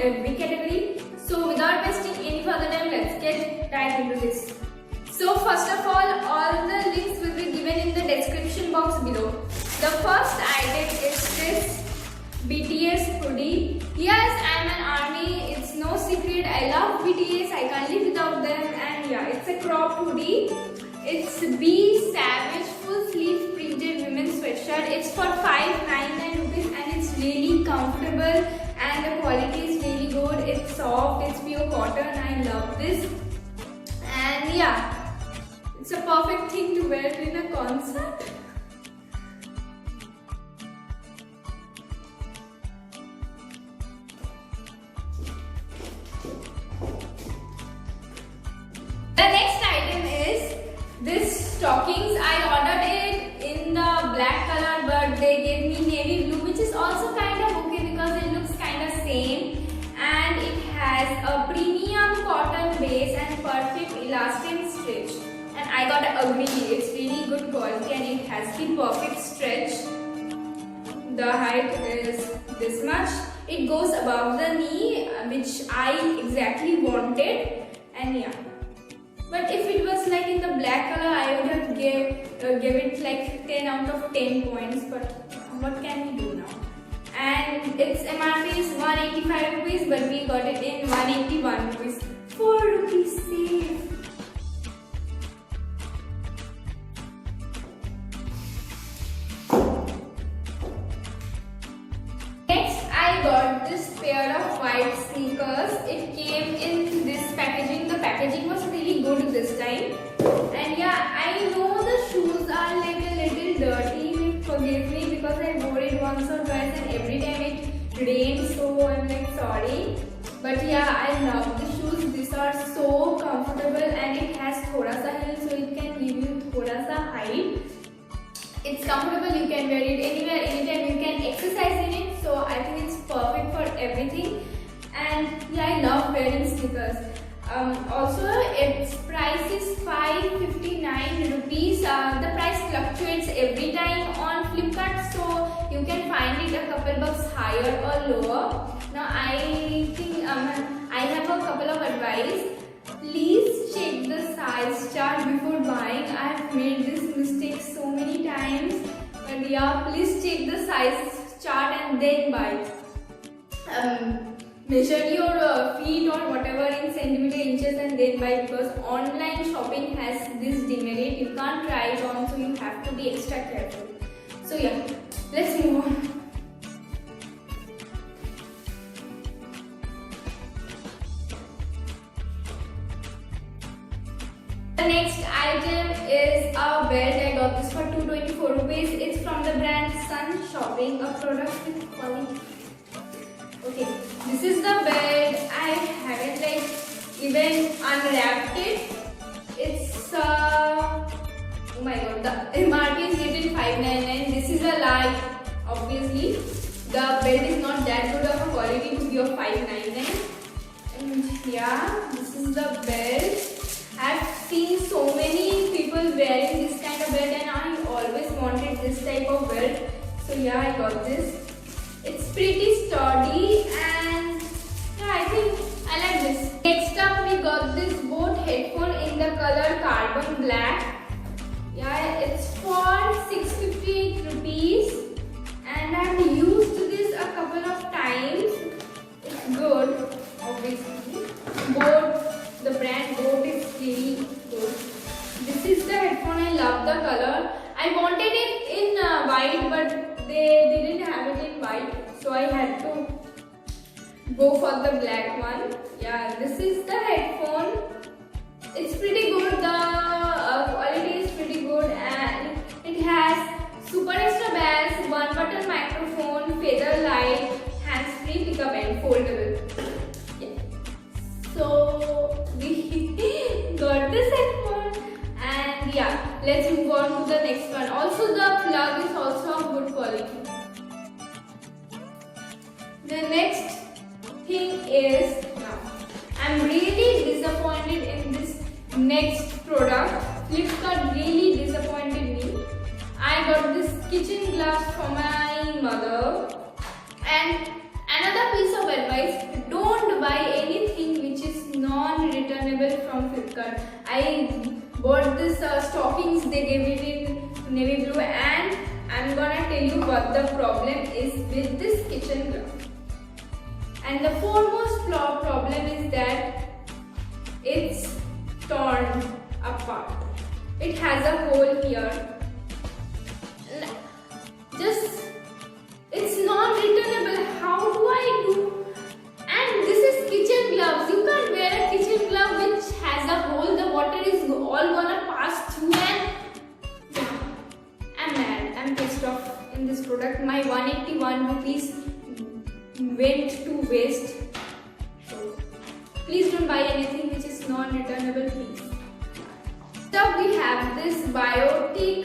every category. So without wasting any further time, let's get right into this. So first of all the links will be given in the description box below. The first item is this BTS hoodie. Yes, I'm an ARMY, it's no secret. I love BTS, I can't live without them. And yeah, it's a cropped hoodie. It's B Savage full sleeve printed women's sweatshirt. It's for 599 rupees and it's really comfortable and the quality is really good. It's soft, it's pure cotton. I love this. And yeah, it's a perfect thing to wear in a concert. The next item is this stockings. I ordered it in the black color, but they gave me navy blue, which is also kind of okay because it looks kind of same. And it has a premium cotton base and perfect elastic stretch. And I got agree, it's really good quality and it has the perfect stretch. The height is this much. It goes above the knee, which I exactly wanted. And yeah. But if it was like in the black color, I would have give it like 10 out of 10 points. But what can we do now? And its MRP is 185 rupees, but we got it in 181 rupees. 4 rupees save. Next, I got this pair of white sneakers. It came in this packaging. The packaging was really good this time. And yeah, I know the shoes are like a little dirty. Forgive me because I wore it once or twice and every time it rained, so I'm like sorry. But yeah, I love the shoes. These are so comfortable and it has thoda sa heel, so it can give you thoda sa height. It's comfortable, you can wear it anywhere, anytime, you can exercise in it. So I think it's perfect for everything. And yeah, I love wearing sneakers. Also, its price is 559 rupees. The price fluctuates every time on Flipkart, so you can find it a couple bucks higher or lower. Now I think I have a couple of advice. Please check the size chart before buying. I have made this mistake so many times. But yeah, please check the size chart and then buy. Measure your feet or whatever in centimeter, inches and then buy, because online shopping has this demerit. You can't try it on, so you have to be extra careful. So yeah, let's move on. The next item is a belt. I got this for 224 rupees. It's from the brand Sun Shopping, a product with quality. Okay, this is the belt. I haven't like even unwrapped it. It's oh my god, the MRP is written 599. This is a lie. Obviously, the belt is not that good of a quality to be of 599. And yeah, this is the belt. I've seen so many people wearing this kind of belt and I always wanted this type of belt. So yeah, I got this. It's pretty sturdy and yeah, I think I like this. Next up, we got this Bose headphone in the color carbon black. Yeah, it's for 658 rupees and I've used this a couple of times. It's good, obviously. Bose, the brand Bose is really good. This is the headphone. I love the color. I wanted it in white, but they didn't have it in white, so I had to go for the black one. Yeah, this is the headphone. It's pretty good. The quality is pretty good and it has super extra bass, one button microphone, feather light, hands-free pickup and foldable. Yeah. So we got this headphone and yeah, let's move on to the next one. Also the plug is also of good quality. The next thing is, now I'm really disappointed in this next product. Flipkart really disappointed me. I got this kitchen gloves for my mother. And another piece of advice, don't I bought this stockings. They gave it in navy blue, and I'm gonna tell you what the problem is with this kitchen glove. And the foremost problem is that it's torn apart. It has a hole here. It's non-returnable. How do I do? And this is kitchen gloves. You can't wear a kitchen glove which has a hole. The water is all gonna pass through, and I'm mad. I'm pissed off in this product. My 181 rupees went to waste. So please don't buy anything which is non-returnable, please. So we have this Biotic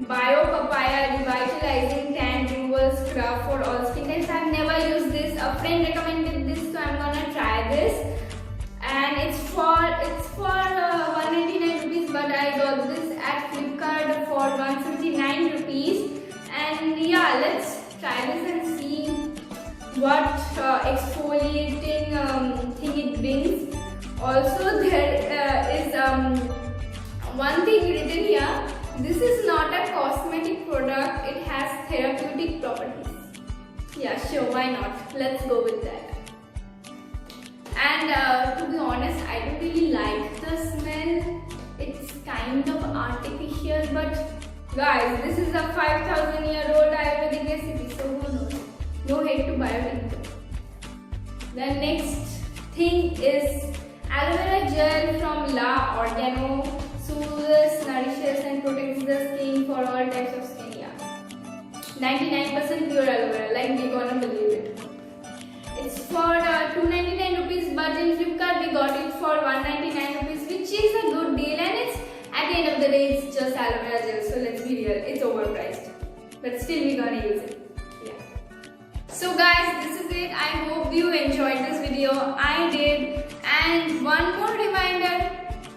Bio Papaya Revitalizing Tan Removal Scrub for all skin types. I've never used this. A friend recommended this, so I'm gonna try this. And it's for 199 rupees, but I got this at Flipkart for 179 rupees. And yeah, let's try this and see what exfoliating thing it brings. Also, there is one thing written here. This is not a cosmetic product. It has therapeutic properties. Yeah, sure, why not? Let's go with that. And to be honest, I don't really like the smell. It's kind of artificial, but guys, this is a 5,000-year-old Ayurvedic recipe, so who knows? No hate to Biotic. The next thing is aloe vera gel from La Organo. Soothes, nourishes and protects the skin for all types of skin. Yeah, 99% pure aloe vera, like we gonna believe it. It's for 299 rupees, but in Flipkart we got it for 199 rupees, which is a good deal, and it's at the end of the day it's just aloe vera gel, so let's be real, it's overpriced. But still we gonna use it. Yeah. So guys, this is it. I hope you enjoyed this video. I did. And one more reminder,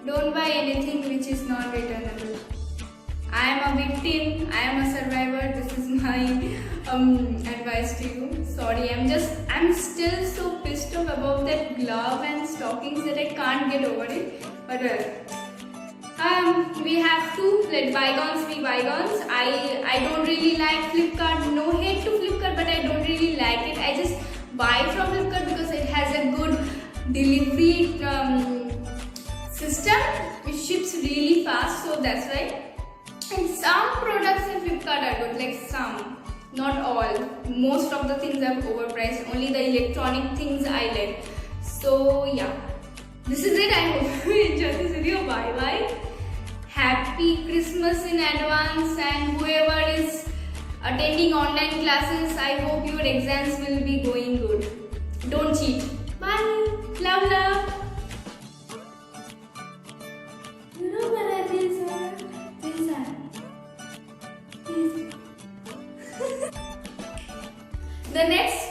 don't buy anything which is not returnable. I am a victim, I am a survivor. This is my advice to you. Sorry, I'm still so pissed off about that glove and stockings that I can't get over it. But we have to let bygones be bygones. I don't really like Flipkart. No hate to Flipkart, but I don't really like it. I just buy from Flipkart because it has a good delivery system. It ships really fast, so that's why. And some products in Flipkart are good, like some, not all. Most of the things are overpriced. Only the electronic things I like. So yeah, this is it. I hope you enjoyed this video. Bye bye. Happy Christmas in advance, and whoever is attending online classes, I hope your exams will be going good. Don't cheat. Bye. Love. You know what I did, sir? The next